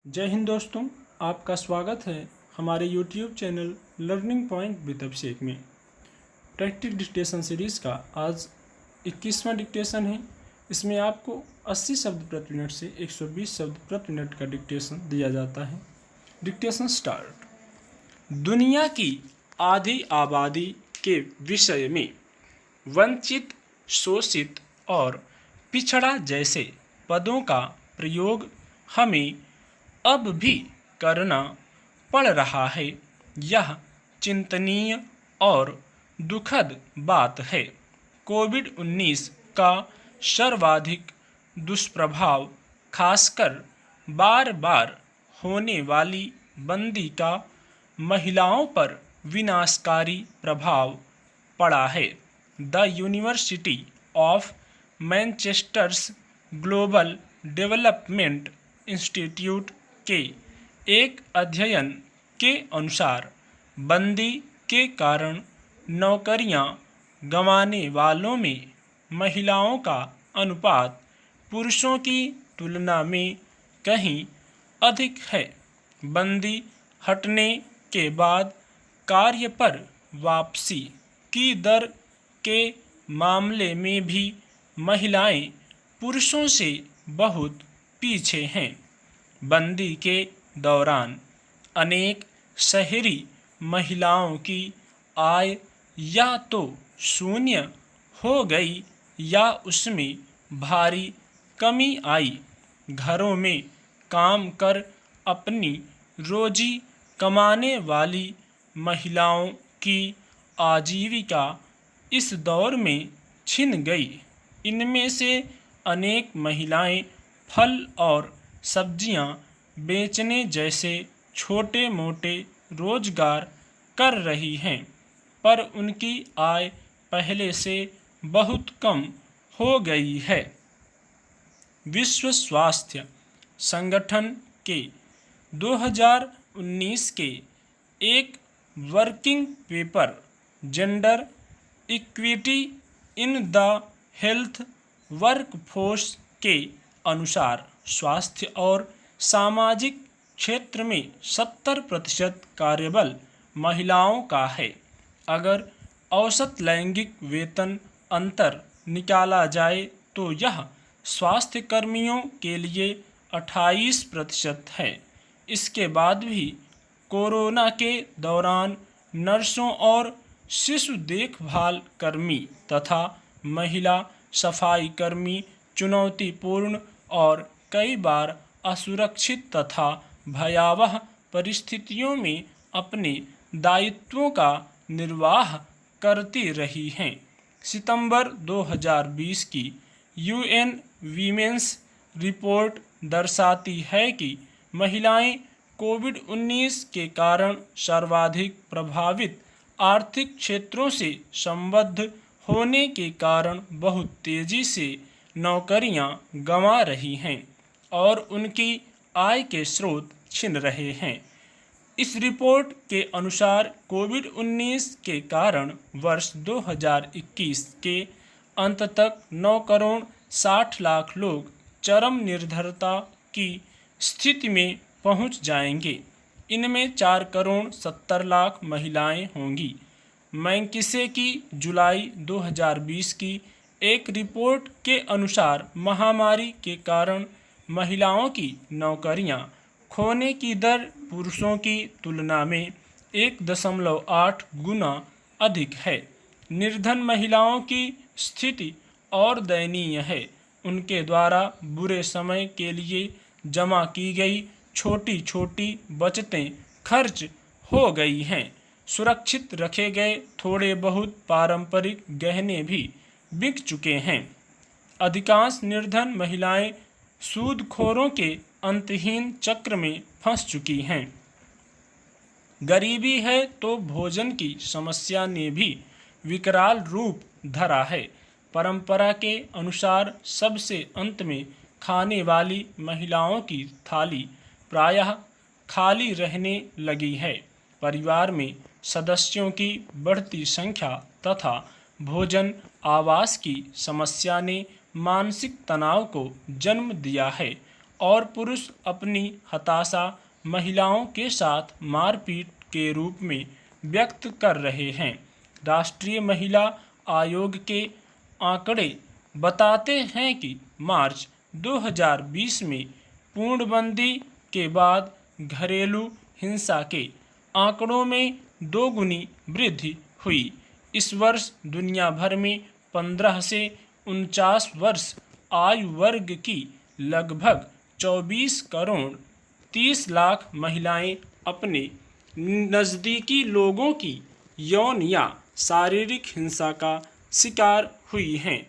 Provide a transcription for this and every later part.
जय हिंद दोस्तों, आपका स्वागत है हमारे YouTube channel learning point with Abhishek में। प्रैक्टिस डिक्टेशन सीरीज़ का आज 21वां डिक्टेशन है। इसमें आपको 80 शब्द प्रति मिनट से 120 शब्द प्रति मिनट का डिक्टेशन दिया जाता है। Dictation start. दुनिया की आधी आबादी के विषय में वंचित, शोषित और पिछड़ा जैसे पदों का प्रयोग हमें अब भी करना पड़ रहा है। यह चिंतनीय और दुखद बात है। कोविड-19 का सर्वाधिक दुष्प्रभाव खासकर बार बार होने वाली मंदी का महिलाओं पर विनाशकारी प्रभाव पड़ा है। The university of Manchester's global development institute के एक अध्ययन के अनुसार मंदी के कारण नौकरियां गंवाने वालों में महिलाओं का अनुपात पुरुषों की तुलना में कहीं अधिक है। मंदी हटने के बाद कार्य पर वापसी की दर के मामले में भी महिलाएं पुरुषों से बहुत पीछे हैं। मंदी के दौरान अनेक शहरी महिलाओं की आय या तो शून्य हो गई या उसमें भारी कमी आई। घरों में काम कर अपनी रोजी कमाने वाली महिलाओं की आजीविका इस दौर में छिन गई। इनमें से अनेक महिलाएं फल और सब्जियां बेचने जैसे छोटे मोटे रोजगार कर रही हैं, पर उनकी आय पहले से बहुत कम हो गई है। विश्व स्वास्थ्य संगठन के 2019 के एक working paper gender equity in the health workforce के अनुसार स्वास्थ्य और सामाजिक क्षेत्र में 70% कार्यबल महिलाओं का है। अगर औसत लैंगिक वेतन अंतर निकाला जाए तो यह स्वास्थ्य कर्मियों के लिए 28% है। इसके बाद भी कोरोना के दौरान नर्सों और शिशु देखभाल कर्मी तथा महिला सफाई कर्मी चुनौतीपूर्ण और कई बार असुरक्षित तथा भयावह परिस्थितियों में अपने दायित्वों का निर्वाह करती रही हैं। सितंबर 2020 की यूएन वीमेंस रिपोर्ट दर्शाती है कि महिलाएं कोविड-19 के कारण सर्वाधिक प्रभावित आर्थिक क्षेत्रों से संबद्ध होने के कारण बहुत तेजी से नौकरियां गंवा रही हैं और उनकी आय के स्रोत छिन रहे हैं। इस रिपोर्ट के अनुसार कोविड-19 के कारण वर्ष 2021 के अंत तक 9 करोड़ 60 लाख लोग चरम निर्धनता की स्थिति में पहुंच जाएंगे। इनमें 4 करोड़ 70 लाख महिलाएं होंगी। मैकिन्से की जुलाई 2020 की एक रिपोर्ट के अनुसार महामारी के कारण महिलाओं की नौकरियां खोने की दर पुरुषों की तुलना में 1.8 गुना अधिक है। निर्धन महिलाओं की स्थिति और दयनीय है। उनके द्वारा बुरे समय के लिए जमा की गई छोटी छोटी बचतें खर्च हो गई हैं। सुरक्षित रखे गए थोड़े बहुत पारंपरिक गहने भी बिक चुके हैं। अधिकांश निर्धन महिलाएं सूदखोरों के अंतहीन चक्र में फंस चुकी हैं। गरीबी है तो भोजन की समस्या ने भी विकराल रूप धरा है। परंपरा के अनुसार सबसे अंत में खाने वाली महिलाओं की थाली प्रायः खाली रहने लगी है। परिवार में सदस्यों की बढ़ती संख्या तथा भोजन आवास की समस्या ने मानसिक तनाव को जन्म दिया है और पुरुष अपनी हताशा महिलाओं के साथ मारपीट के रूप में व्यक्त कर रहे हैं। राष्ट्रीय महिला आयोग के आंकड़े बताते हैं कि मार्च 2020 में पूर्णबंदी के बाद घरेलू हिंसा के आंकड़ों में दोगुनी वृद्धि हुई। इस वर्ष दुनिया भर में 15 से 49 वर्ष आयु वर्ग की लगभग 24 करोड़ 30 लाख महिलाएं अपने नज़दीकी लोगों की यौन या शारीरिक हिंसा का शिकार हुई हैं।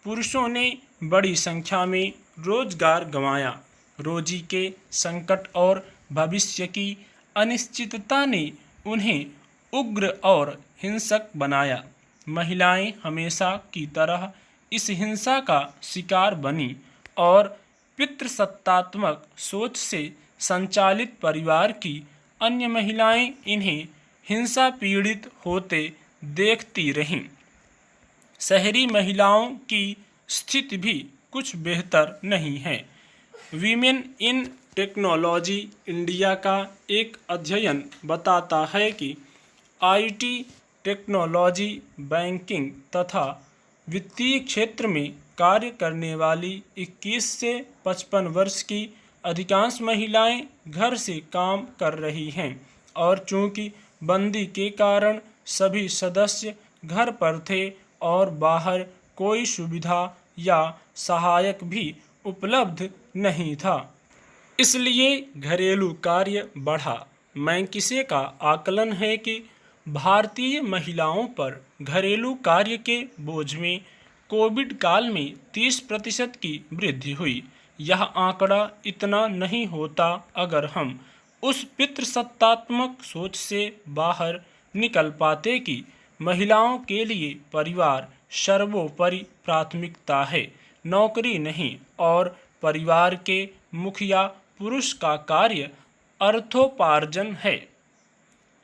पुरुषों ने बड़ी संख्या में रोजगार गंवाया। रोजी के संकट और भविष्य की अनिश्चितता ने उन्हें उग्र और हिंसक बनाया। महिलाएं हमेशा की तरह इस हिंसा का शिकार बनी और पितृसत्तात्मक सोच से संचालित परिवार की अन्य महिलाएं इन्हें हिंसा पीड़ित होते देखती रहीं। शहरी महिलाओं की स्थिति भी कुछ बेहतर नहीं है। वीमेन इन टेक्नोलॉजी इंडिया का एक अध्ययन बताता है कि आईटी, टेक्नोलॉजी, बैंकिंग तथा वित्तीय क्षेत्र में कार्य करने वाली 21 से 55 वर्ष की अधिकांश महिलाएं घर से काम कर रही हैं और चूंकि बंदी के कारण सभी सदस्य घर पर थे और बाहर कोई सुविधा या सहायक भी उपलब्ध नहीं था, इसलिए घरेलू कार्य बढ़ा। मैकिंसे का आकलन है कि भारतीय महिलाओं पर घरेलू कार्य के बोझ में कोविड काल में 30% की वृद्धि हुई। यह आंकड़ा इतना नहीं होता अगर हम उस पितृसत्तात्मक सोच से बाहर निकल पाते कि महिलाओं के लिए परिवार सर्वोपरि प्राथमिकता है, नौकरी नहीं, और परिवार के मुखिया पुरुष का कार्य अर्थोपार्जन है।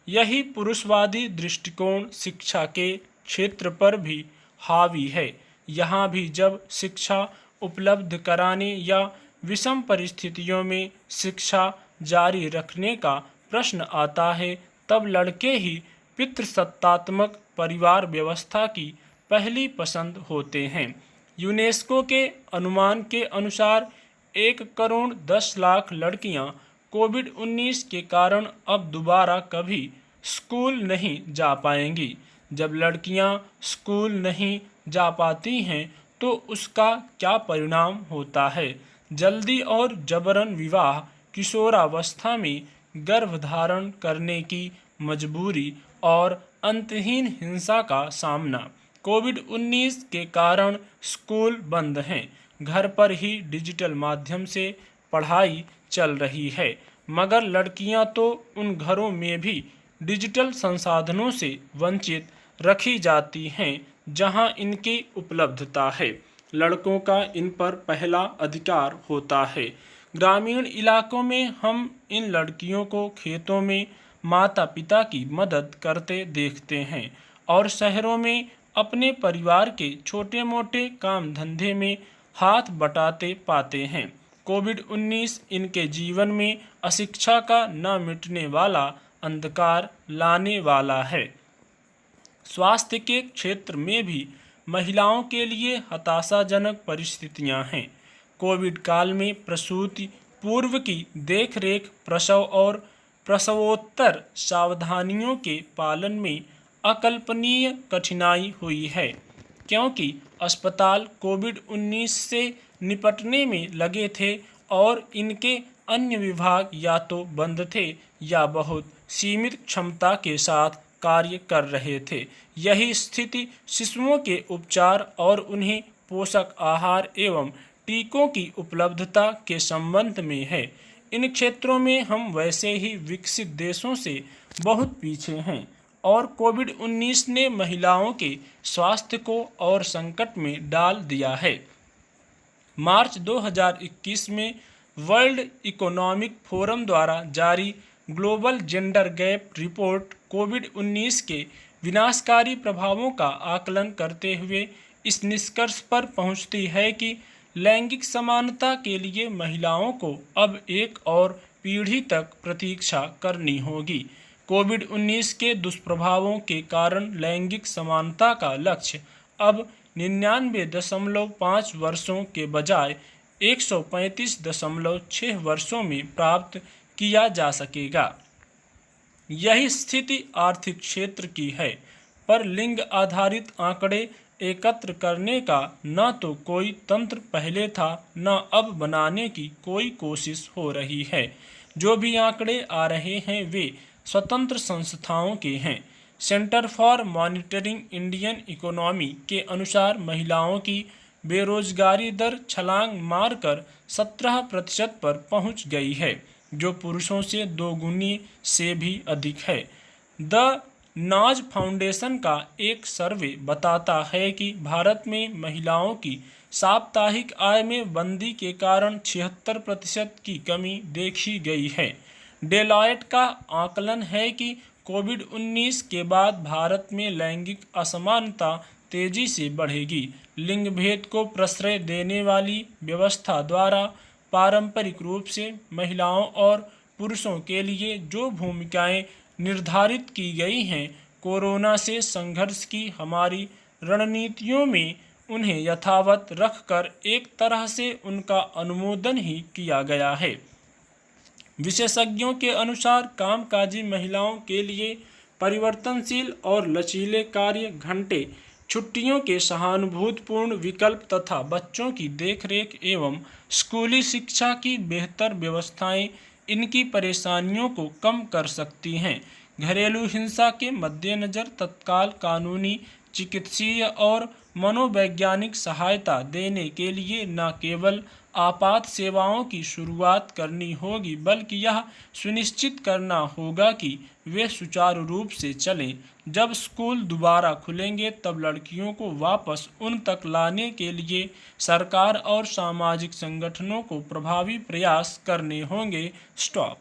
यही पुरुषवादी दृष्टिकोण शिक्षा के क्षेत्र पर भी हावी है। यहाँ भी जब शिक्षा उपलब्ध कराने या विषम परिस्थितियों में शिक्षा जारी रखने का प्रश्न आता है, तब लड़के ही पितृसत्तात्मक परिवार व्यवस्था की पहली पसंद होते हैं। यूनेस्को के अनुमान के अनुसार 1 करोड़ 10 लाख लड़कियां कोविड-19 के कारण अब दोबारा कभी स्कूल नहीं जा पाएंगी। जब लड़कियां स्कूल नहीं जा पाती हैं तो उसका क्या परिणाम होता है? जल्दी और जबरन विवाह, किशोरावस्था में गर्भधारण करने की मजबूरी और अंतहीन हिंसा का सामना। कोविड-19 के कारण स्कूल बंद हैं, घर पर ही डिजिटल माध्यम से पढ़ाई चल रही है, मगर लड़कियां तो उन घरों में भी डिजिटल संसाधनों से वंचित रखी जाती हैं जहां इनकी उपलब्धता है। लड़कों का इन पर पहला अधिकार होता है। ग्रामीण इलाकों में हम इन लड़कियों को खेतों में माता पिता की मदद करते देखते हैं और शहरों में अपने परिवार के छोटे मोटे काम धंधे में हाथ बटाते पाते हैं। कोविड-19 इनके जीवन में अशिक्षा का न मिटने वाला अंधकार लाने वाला है। स्वास्थ्य के क्षेत्र में भी महिलाओं के लिए हताशाजनक परिस्थितियां हैं। कोविड काल में प्रसूति पूर्व की देखरेख, प्रसव और प्रसवोत्तर सावधानियों के पालन में अकल्पनीय कठिनाई हुई है, क्योंकि अस्पताल कोविड-19 से निपटने में लगे थे और इनके अन्य विभाग या तो बंद थे या बहुत सीमित क्षमता के साथ कार्य कर रहे थे। यही स्थिति शिशुओं के उपचार और उन्हें पोषक आहार एवं टीकों की उपलब्धता के संबंध में है। इन क्षेत्रों में हम वैसे ही विकसित देशों से बहुत पीछे हैं और कोविड-19 ने महिलाओं के स्वास्थ्य को और संकट में डाल दिया है। मार्च 2021 में वर्ल्ड इकोनॉमिक फोरम द्वारा जारी ग्लोबल जेंडर गैप रिपोर्ट कोविड-19 के विनाशकारी प्रभावों का आकलन करते हुए इस निष्कर्ष पर पहुंचती है कि लैंगिक समानता के लिए महिलाओं को अब एक और पीढ़ी तक प्रतीक्षा करनी होगी। कोविड-19 के दुष्प्रभावों के कारण लैंगिक समानता का लक्ष्य अब 99.5 वर्षों के बजाय 135.6 वर्षों में प्राप्त किया जा सकेगा। यही स्थिति आर्थिक क्षेत्र की है, पर लिंग आधारित आंकड़े एकत्र करने का न तो कोई तंत्र पहले था, न अब बनाने की कोई कोशिश हो रही है। जो भी आंकड़े आ रहे हैं वे स्वतंत्र संस्थाओं के हैं। Centre for monitoring Indian economy के अनुसार महिलाओं की बेरोजगारी दर छलांग मारकर 17% पर पहुंच गई है, जो पुरुषों से दोगुनी से भी अधिक है। द नाज फाउंडेशन का एक सर्वे बताता है कि भारत में महिलाओं की साप्ताहिक आय में मंदी के कारण 76% की कमी देखी गई है। डेलॉयट का आकलन है कि कोविड-19 के बाद भारत में लैंगिक असमानता तेजी से बढ़ेगी। लिंग भेद को प्रश्रय देने वाली व्यवस्था द्वारा पारंपरिक रूप से महिलाओं और पुरुषों के लिए जो भूमिकाएं निर्धारित की गई हैं, कोरोना से संघर्ष की हमारी रणनीतियों में उन्हें यथावत रखकर एक तरह से उनका अनुमोदन ही किया गया है। विशेषज्ञों के अनुसार कामकाजी महिलाओं के लिए परिवर्तनशील और लचीले कार्य घंटे, छुट्टियों के सहानुभूतिपूर्ण विकल्प तथा बच्चों की देखरेख एवं स्कूली शिक्षा की बेहतर व्यवस्थाएं इनकी परेशानियों को कम कर सकती हैं। घरेलू हिंसा के मद्देनज़र तत्काल कानूनी, चिकित्सीय और मनोवैज्ञानिक सहायता देने के लिए न केवल आपात सेवाओं की शुरुआत करनी होगी, बल्कि यह सुनिश्चित करना होगा कि वे सुचारू रूप से चलें। जब स्कूल दोबारा खुलेंगे तब लड़कियों को वापस उन तक लाने के लिए सरकार और सामाजिक संगठनों को प्रभावी प्रयास करने होंगे। स्टॉप।